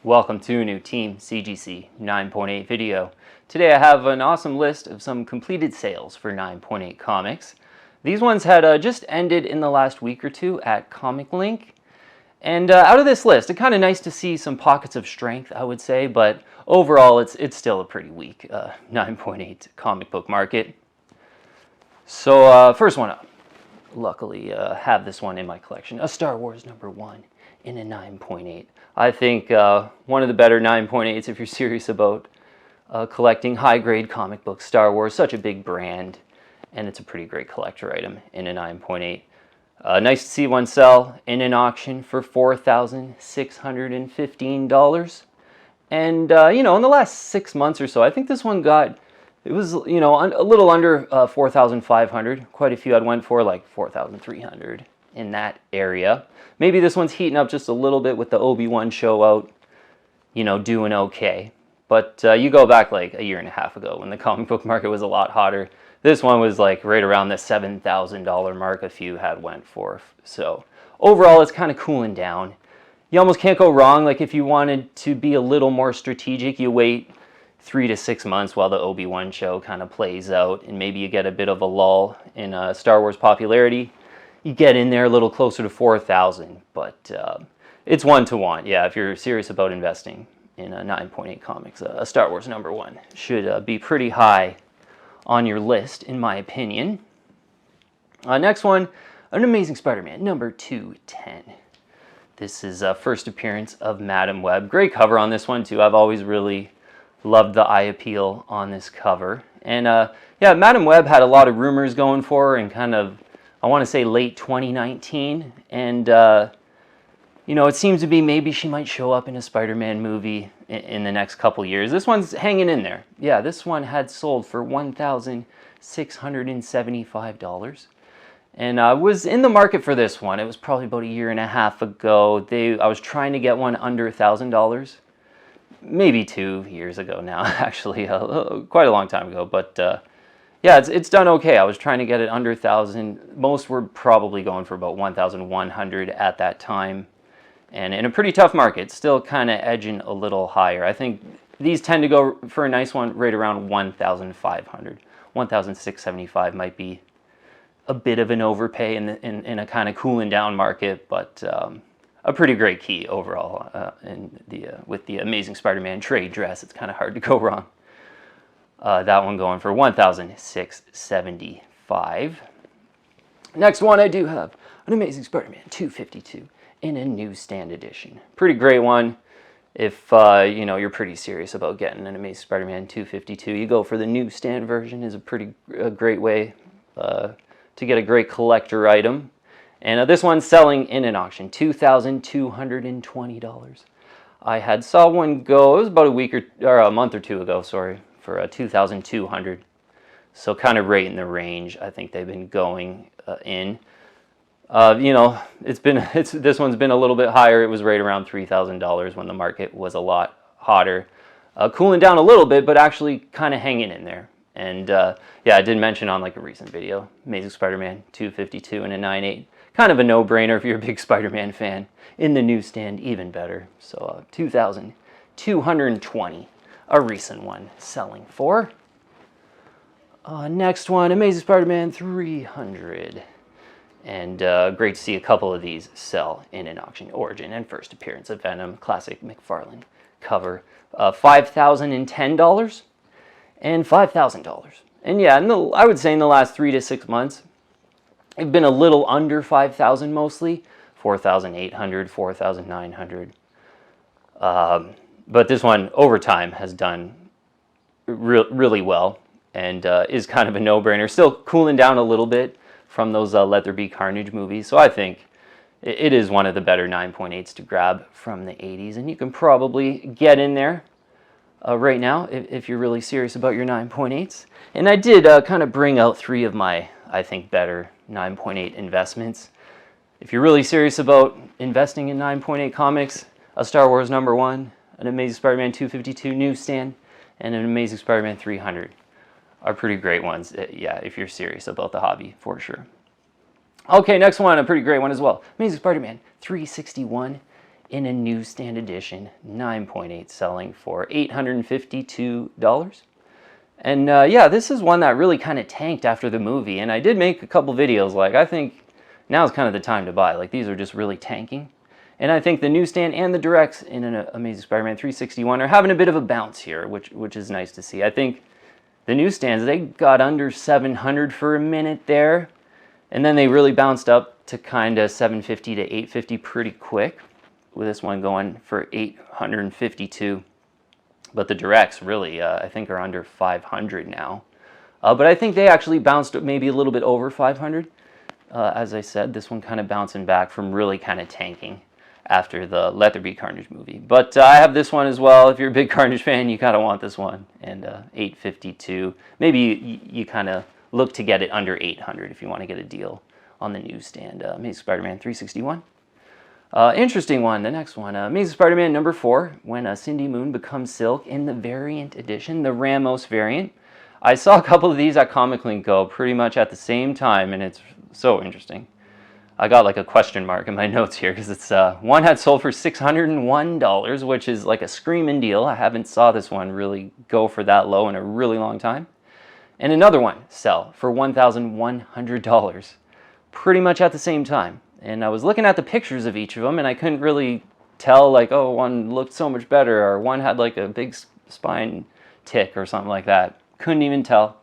Welcome to a new Team CGC 9.8 video. Today I have an awesome list of some completed sales for 9.8 comics. These ones had just ended in the last week or two at Comic Link. And out of this list, it's kind of nice to see some pockets of strength, I would say, but overall it's still a pretty weak 9.8 comic book market. So first one up. Luckily have this one in my collection, a Star Wars #1 in a 9.8. I think one of the better 9.8s if you're serious about collecting high-grade comic books. Star Wars, such a big brand, and it's a pretty great collector item in a 9.8. Nice to see one sell in an auction for $4,615. And, in the last 6 months or so, I think this one it was, a little under 4,500. Quite a few I'd went for, like 4,300 in that area. Maybe this one's heating up just a little bit with the Obi-Wan show out, doing okay. But you go back like a year and a half ago when the comic book market was a lot hotter. This one was like right around the $7,000 mark a few had went for. So overall, it's kind of cooling down. You almost can't go wrong. Like if you wanted to be a little more strategic, you wait 3 to 6 months while the Obi-Wan show kind of plays out, and maybe you get a bit of a lull in Star Wars popularity. You get in there a little closer to 4,000, but it's one to one. Yeah, if you're serious about investing in 9.8 comics, a Star Wars #1 should be pretty high on your list, in my opinion. Next one, an Amazing Spider-Man #210. This is a first appearance of Madam Web. Great cover on this one too. I've always really loved the eye appeal on this cover. And yeah, Madam Web had a lot of rumors going for her in kind of, I want to say, late 2019. And, it seems to be maybe she might show up in a Spider-Man movie in the next couple years. This one's hanging in there. Yeah, this one had sold for $1,675. And I was in the market for this one. It was probably about a year and a half ago. I was trying to get one under $1,000. Maybe 2 years ago now, actually, quite a long time ago. But yeah, it's done okay. I was trying to get it under 1,000. Most were probably going for about 1,100 at that time. And in a pretty tough market, still kind of edging a little higher. I think these tend to go for a nice one right around 1,500. 1,675 might be a bit of an overpay in a kind of cooling down market, but a pretty great key overall. With the Amazing Spider-Man trade dress, it's kind of hard to go wrong. That one going for $1,675. Next one, I do have an Amazing Spider-Man 252 in a newsstand edition. Pretty great one. If you're pretty serious about getting an Amazing Spider-Man 252, you go for the newsstand version. Is a great way to get a great collector item. And this one's selling in an auction, $2,220. I had saw one go, it was about a month or two ago, sorry, for $2,200. So kind of right in the range I think they've been going in. This one's been a little bit higher. It was right around $3,000 when the market was a lot hotter. Cooling down a little bit, but actually kind of hanging in there. And yeah, I did mention on like a recent video, Amazing Spider-Man 252 in a 9.8. Kind of a no-brainer if you're a big Spider-Man fan. In the newsstand, even better. So $2,220, a recent one selling for. Next one, Amazing Spider-Man 300. And great to see a couple of these sell in an auction. Origin and first appearance of Venom, classic McFarlane cover. $5,010 and $5,000. And yeah, I would say in the last 3 to 6 months, it's been a little under 5,000 mostly, 4,800, 4,900. But this one over time has done really well and is kind of a no-brainer. Still cooling down a little bit from those Let There Be Carnage movies. So I think it is one of the better 9.8s to grab from the 80s. And you can probably get in there right now if you're really serious about your 9.8s. And I did kind of bring out 3 of my, I think, better 9.8 investments. If you're really serious about investing in 9.8 comics, a Star Wars #1, an Amazing Spider-Man 252 newsstand, and an Amazing Spider-Man 300 are pretty great ones. Yeah, if you're serious about the hobby, for sure. Okay, next one, a pretty great one as well. Amazing Spider-Man 361 in a newsstand edition, 9.8, selling for $852. And yeah, this is one that really kind of tanked after the movie, and I did make a couple videos, like, I think now's kind of the time to buy. Like, these are just really tanking. And I think the newsstand and the directs in an Amazing Spider-Man 361 are having a bit of a bounce here, which is nice to see. I think the newsstands, they got under 700 for a minute there, and then they really bounced up to kind of 750 to 850 pretty quick, with this one going for 852. But the directs really, I think, are under 500 now. But I think they actually bounced maybe a little bit over 500. As I said, this one kind of bouncing back from really kind of tanking after the Let There Be Carnage movie. But I have this one as well. If you're a big Carnage fan, you kind of want this one. And 852. Maybe you kind of look to get it under 800 if you want to get a deal on the newsstand. Amazing Spider-Man 361. Interesting one, the next one. Amazing Spider-Man number 4, when Cindy Moon becomes Silk in the variant edition, the Ramos variant. I saw a couple of these at Comic Link go pretty much at the same time, and it's so interesting. I got like a question mark in my notes here because it's one had sold for $601, which is like a screaming deal. I haven't saw this one really go for that low in a really long time. And another one sell for $1,100, pretty much at the same time. And I was looking at the pictures of each of them, and I couldn't really tell, like, oh, one looked so much better, or one had like a big spine tick or something like that. Couldn't even tell.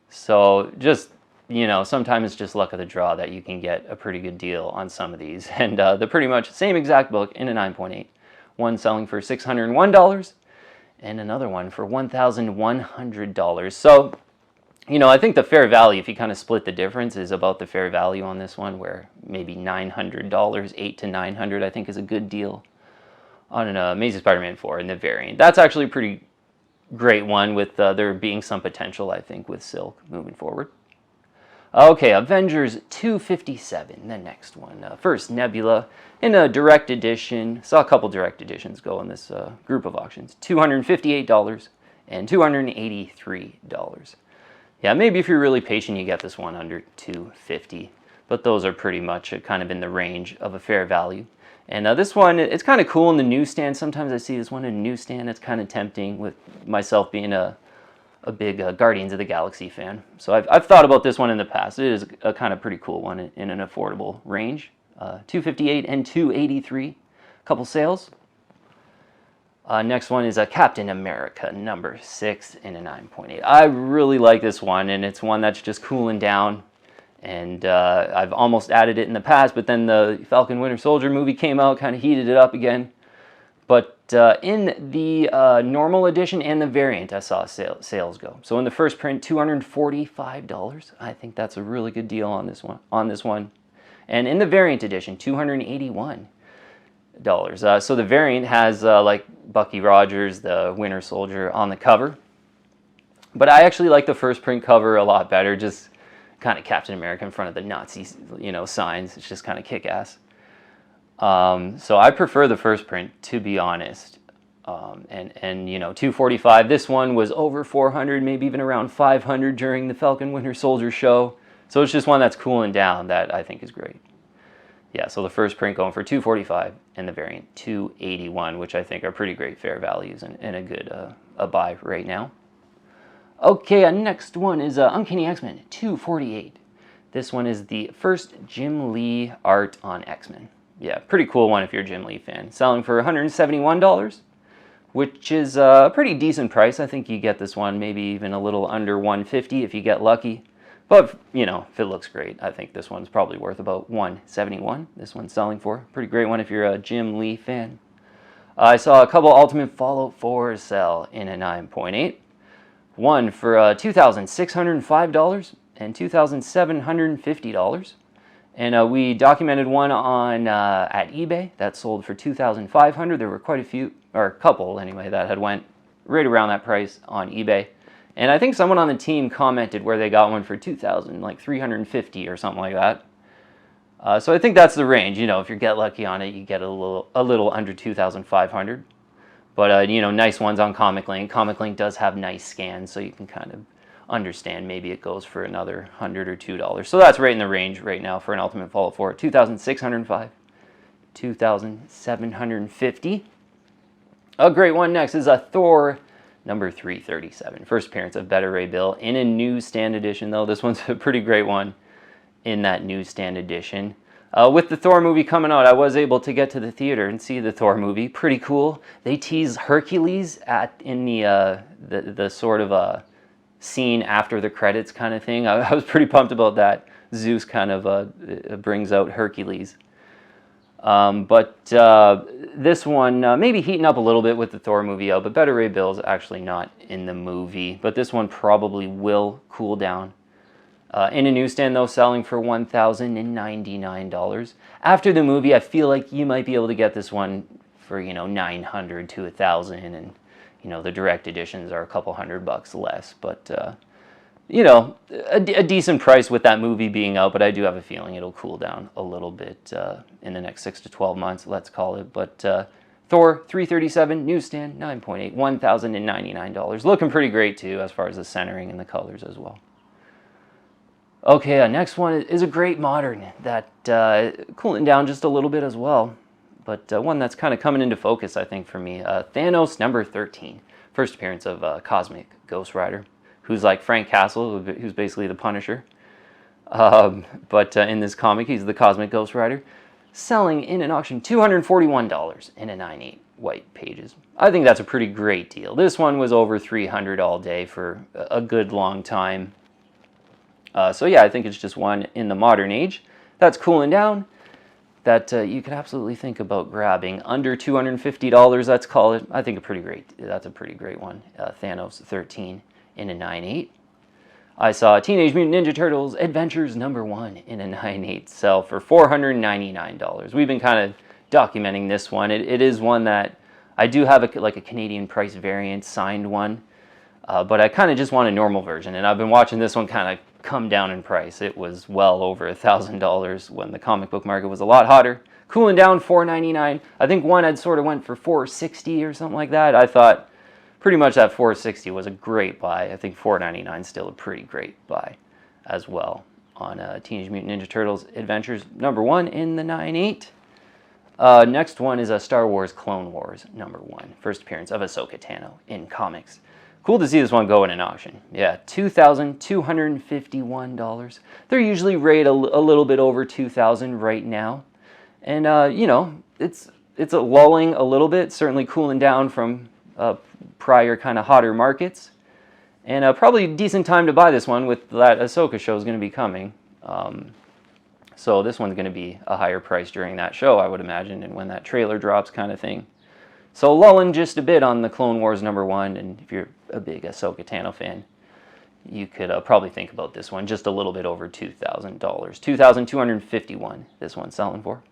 So just, you know, sometimes it's just luck of the draw that you can get a pretty good deal on some of these. And they're pretty much same exact book in a 9.8. One selling for $601 and another one for $1,100. So, you know, I think the fair value, if you kind of split the difference, is about the fair value on this one, where maybe $900, $800 to $900, I think is a good deal on an Amazing Spider-Man 4 in the variant. That's actually a pretty great one, with there being some potential, I think, with Silk moving forward. Okay, Avengers 257, the next one. First, Nebula in a direct edition. Saw a couple direct editions go in this group of auctions. $258 and $283. Yeah, maybe if you're really patient, you get this one under $250. But those are pretty much kind of in the range of a fair value. And this one, it's kind of cool in the newsstand. Sometimes I see this one in a newsstand. It's kind of tempting, with myself being a big Guardians of the Galaxy fan. So I've thought about this one in the past. It is a kind of pretty cool one in an affordable range. $258 and $283, couple sales. Next one is Captain America number 6 in a 9.8. I really like this one, and it's one that's just cooling down. And I've almost added it in the past, but then the Falcon Winter Soldier movie came out, kind of heated it up again. But in the normal edition and the variant, I saw sales go. So in the first print, $245. I think that's a really good deal on this one. And in the variant edition, $281. So the variant has like Bucky Rogers, the Winter Soldier, on the cover. But I actually like the first print cover a lot better. Just kind of Captain America in front of the Nazi, you know, signs. It's just kind of kick-ass. So I prefer the first print, to be honest. And you know, $245. This one was over $400, maybe even around $500 during the Falcon Winter Soldier show. So it's just one that's cooling down that I think is great. Yeah, so the first print going for $245 and the variant $281, which I think are pretty great fair values and a good a buy right now. Okay, next one is Uncanny X-Men 248. This one is the first Jim Lee art on X-Men. Yeah, pretty cool one if you're a Jim Lee fan. Selling for $171, which is a pretty decent price. I think you get this one maybe even a little under $150 if you get lucky. But, you know, if it looks great, I think this one's probably worth about $171. This one's selling for. Pretty great one if you're a Jim Lee fan. I saw a couple Ultimate Fallout 4s sell in a 9.8. One for $2,605 and $2,750. And we documented one on at eBay that sold for $2,500. There were quite a few, or a couple anyway, that had went right around that price on eBay. And I think someone on the team commented where they got one for $2,000, like $350 or something like that. So I think that's the range. You know, if you get lucky on it, you get a little under $2,500. But you know, nice ones on Comic Link. Comic Link does have nice scans, so you can kind of understand maybe it goes for another $100 or $2. So that's right in the range right now for an Ultimate Fallout 4, $2,605 $2,750. A great one next is a Thor number 337. First appearance of Beta Ray Bill in a newsstand edition, though. This one's a pretty great one in that newsstand edition. With the Thor movie coming out, I was able to get to the theater and see the Thor movie. Pretty cool. They tease Hercules in the sort of scene after the credits kind of thing. I was pretty pumped about that. Zeus kind of brings out Hercules. But this one maybe heating up a little bit with the Thor movie out, but Beta Ray Bill's actually not in the movie. But this one probably will cool down. In a newsstand, though, selling for $1,099. After the movie, I feel like you might be able to get this one for, $900 to $1,000, and, the direct editions are a couple $100 less. But, a decent price with that movie being out, but I do have a feeling it'll cool down a little bit in the next 6 to 12 months, let's call it. But Thor 337, newsstand 9.8, $1,099. Looking pretty great, too, as far as the centering and the colors as well. Okay, next one is a great modern that cooling down just a little bit as well, but one that's kind of coming into focus, I think, for me. Thanos number 13, first appearance of Cosmic Ghost Rider, who's like Frank Castle, who's basically the Punisher. But in this comic, he's the Cosmic Ghost Rider, selling in an auction $241 in a 9.8 white pages. I think that's a pretty great deal. This one was over $300 all day for a good long time. So yeah, I think it's just one in the modern age that's cooling down that you could absolutely think about grabbing. Under $250, let's call it. I think that's a pretty great one. Thanos 13 in a 9.8. I saw Teenage Mutant Ninja Turtles Adventures number 1 in a 9.8 sell for $499. We've been kind of documenting this one. It is one that I do have a Canadian price variant signed one. But I kind of just want a normal version, and I've been watching this one kind of come down in price. It was well over $1,000 when the comic book market was a lot hotter. Cooling down, $499. I think one had sort of went for $460 or something like that. I thought pretty much that $460 was a great buy. I think $499 is still a pretty great buy as well on Teenage Mutant Ninja Turtles Adventures number 1 in the 9.8. Next one is a Star Wars Clone Wars number 1. First appearance of Ahsoka Tano in comics. Cool to see this one go in an auction. Yeah, $2,251. They're usually rated a little bit over $2,000 right now. And, it's a lulling a little bit, certainly cooling down from prior kind of hotter markets. And probably a decent time to buy this one with that Ahsoka show is going to be coming. So this one's going to be a higher price during that show, I would imagine, and when that trailer drops kind of thing. So lulling just a bit on the Clone Wars number 1, and if you're a big Ahsoka Tano fan, you could probably think about this one just a little bit over $2,000. $2,251 this one's selling for.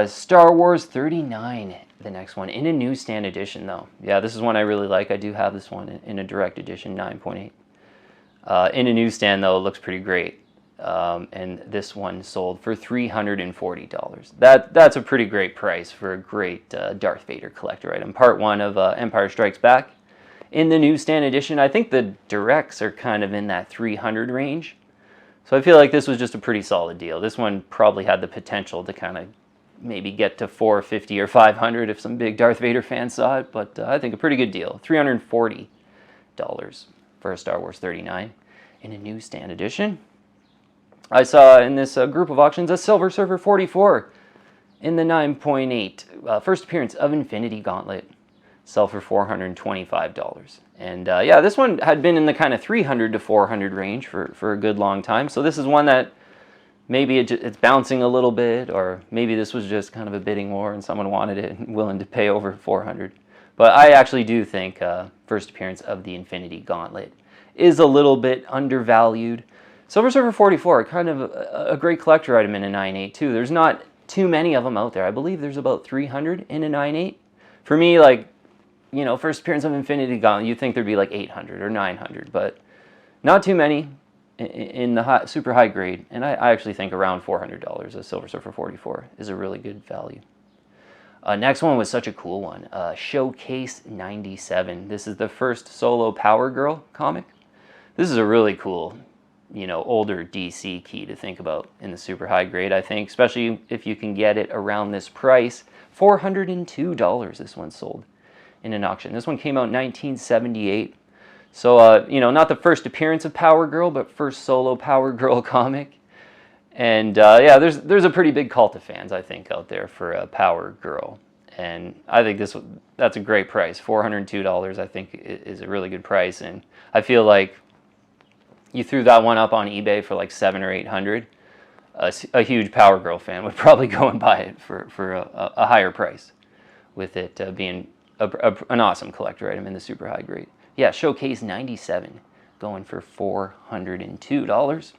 Star Wars 39, the next one, in a newsstand edition though. Yeah, this is one I really like. I do have this one in a direct edition, 9.8. In a newsstand though, it looks pretty great. And this one sold for $340. That's a pretty great price for a great Darth Vader collector item. Part 1 of Empire Strikes Back. In the newsstand edition, I think the directs are kind of in that $300 range. So I feel like this was just a pretty solid deal. This one probably had the potential to kind of maybe get to $450 or $500 if some big Darth Vader fans saw it. But I think a pretty good deal. $340 for a Star Wars 39 in a newsstand edition. I saw in this group of auctions a Silver Surfer 44 in the 9.8. First appearance of Infinity Gauntlet. Sell for $425. And yeah, this one had been in the kind of $300 to $400 range for a good long time. So this is one that maybe it's bouncing a little bit, or maybe this was just kind of a bidding war and someone wanted it and willing to pay over $400. But I actually do think first appearance of the Infinity Gauntlet is a little bit undervalued. Silver Surfer 44, kind of a great collector item in a 9.8 too. There's not too many of them out there. I believe there's about 300 in a 9.8. For me, first appearance of Infinity Gauntlet, you'd think there'd be like 800 or 900, but not too many in the super high grade. And I actually think around $400 a Silver Surfer 44 is a really good value. Next one was such a cool one. Showcase 97. This is the first solo Power Girl comic. This is a really cool older DC key to think about in the super high grade, I think, especially if you can get it around this price. $402 this one sold in an auction. This one came out in 1978. So, not the first appearance of Power Girl, but first solo Power Girl comic. And yeah, there's a pretty big cult of fans, I think, out there for Power Girl. And I think that's a great price. $402, I think, is a really good price. And I feel like you threw that one up on eBay for like $700 or $800. A huge Power Girl fan would probably go and buy it for a higher price, with it being an awesome collector item in the super high grade. Yeah, Showcase 97 going for $402.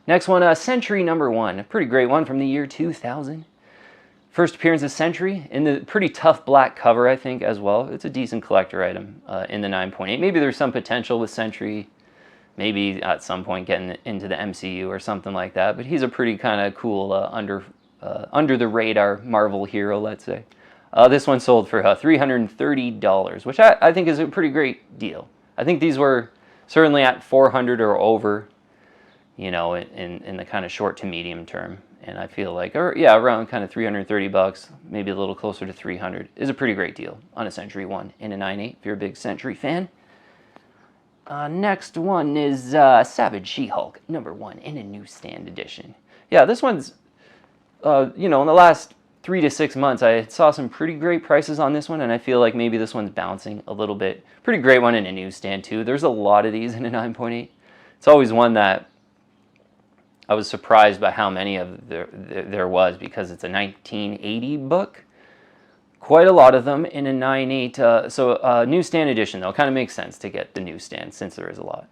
Next one, Sentry #1, a pretty great one from the year 2000. First appearance of Sentry in the pretty tough black cover, I think, as well. It's a decent collector item in the 9.8. Maybe there's some potential with Sentry, maybe at some point getting into the MCU or something like that. But he's a pretty kind of cool under the radar Marvel hero, let's say. This one sold for $330, which I think is a pretty great deal. I think these were certainly at $400 or over, in the kind of short to medium term. And I feel like, around kind of $330, maybe a little closer to $300, is a pretty great deal on a Sentry one in a 9.8 if you're a big Sentry fan. Next one is Savage She-Hulk #1 in a newsstand edition. Yeah, this one's, in the last 3 to 6 months, I saw some pretty great prices on this one, and I feel like maybe this one's bouncing a little bit. Pretty great one in a newsstand, too. There's a lot of these in a 9.8. It's always one that I was surprised by how many of there was, because it's a 1980 book. Quite a lot of them in a 9.8. So newsstand edition, though, kind of makes sense to get the newsstand since there is a lot.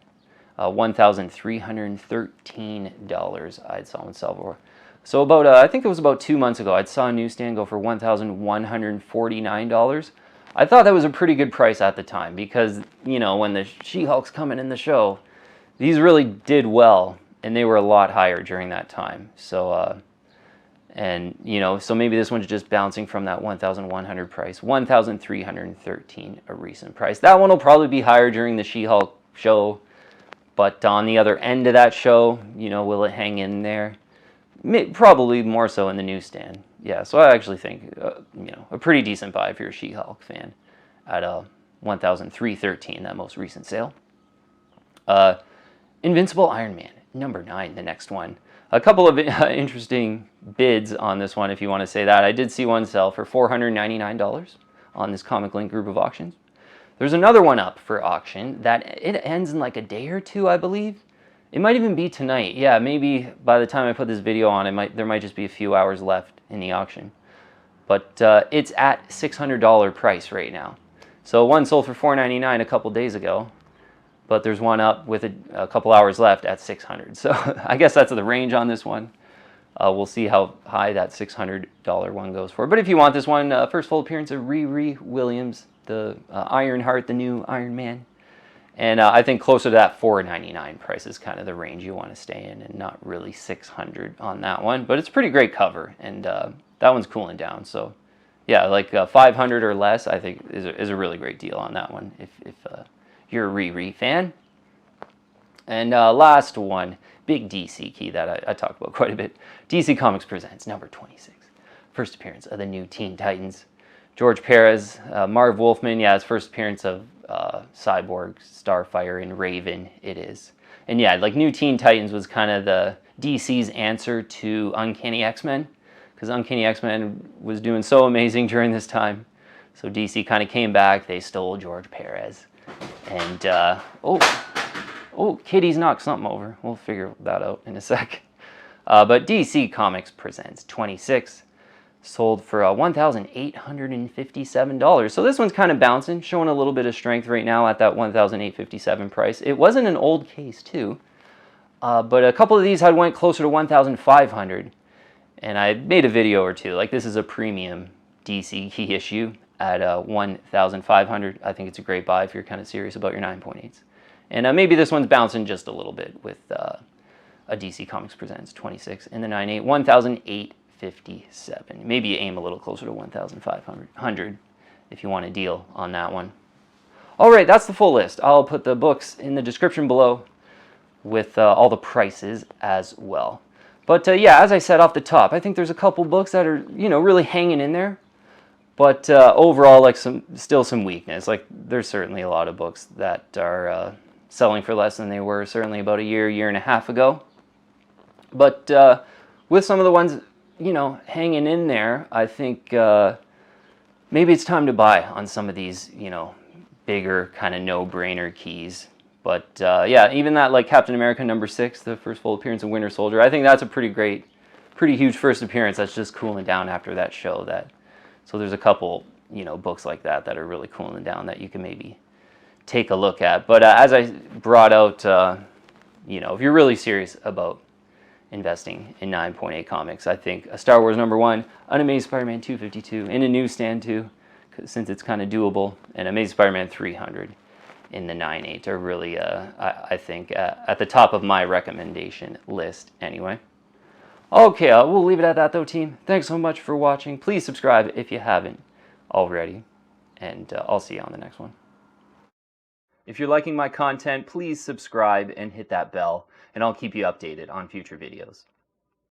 $1,313 I saw in Salvador. So about, I think it was about 2 months ago, I saw a newsstand go for $1,149. I thought that was a pretty good price at the time because, when the She-Hulk's coming in the show, these really did well, and they were a lot higher during that time. So, so maybe this one's just bouncing from that 1,100 price. 1,313 a recent price. That one will probably be higher during the She-Hulk show, but on the other end of that show, will it hang in there? Probably more so in the newsstand. Yeah, so I actually think, a pretty decent buy if you're a She-Hulk fan at 1,313, that most recent sale. Invincible Iron Man #9, the next one. A couple of interesting bids on this one, if you want to say that. I did see one sell for $499 on this Comic Link group of auctions. There's another one up for auction that it ends in like a day or two, I believe. It might even be tonight. Yeah, maybe by the time I put this video on, there might just be a few hours left in the auction. But it's at $600 price right now. So one sold for $499 a couple days ago, but there's one up with a couple hours left at $600. So I guess that's the range on this one. We'll see how high that $600 one goes for. But if you want this one, first full appearance of Riri Williams, the Ironheart, the new Iron Man. And I think closer to that $499 price is kind of the range you want to stay in, and not really $600 on that one. But it's a pretty great cover, and that one's cooling down. So yeah, like $500 or less, I think is a really great deal on that one if you're a Riri fan. And last one, big DC key that I talk about quite a bit. DC Comics presents #26. First appearance of the new Teen Titans. George Perez, Marv Wolfman, yeah, his first appearance of Cyborg, Starfire, and Raven, it is. And yeah, like New Teen Titans was kind of the DC's answer to Uncanny X-Men, because Uncanny X-Men was doing so amazing during this time. So DC kind of came back, they stole George Perez. And, Kitty's knocked something over. We'll figure that out in a sec. But DC Comics presents 26. Sold for $1,857. So this one's kind of bouncing, showing a little bit of strength right now at that $1,857 price. It wasn't an old case too, but a couple of these had went closer to $1,500, and I made a video or two. Like, this is a premium DC key issue at $1,500. I think it's a great buy if you're kind of serious about your 9.8s. And maybe this one's bouncing just a little bit with a DC Comics presents 26 in the 9.8, $1,857. Maybe you aim a little closer to 1,500 if you want a deal on that one. All right, that's the full list. I'll put the books in the description below. with all the prices as well. But yeah, as I said off the top, I think there's a couple books that are, you know, really hanging in there. But overall, like still some weakness. Like there's certainly a lot of books that are selling for less than they were certainly about a year and a half ago. But with some of the ones, you know, hanging in there, I think maybe it's time to buy on some of these, you know, bigger kind of no-brainer keys. But yeah, even that like Captain America #6, the first full appearance of Winter Soldier, I think that's a pretty huge first appearance. That's just cooling down after that show. So there's a couple, you know, books like that that are really cooling down that you can maybe take a look at. But as I brought out, you know, if you're really serious about investing in 9.8 comics, I think a Star Wars #1, an Amazing Spider-Man 252 in a newsstand too, since it's kind of doable, and Amazing Spider-Man 300 in the 9.8 are really, I think, at the top of my recommendation list anyway. Okay, we'll leave it at that though, team. Thanks so much for watching. Please subscribe if you haven't already, and I'll see you on the next one. If you're liking my content, please subscribe and hit that bell, and I'll keep you updated on future videos.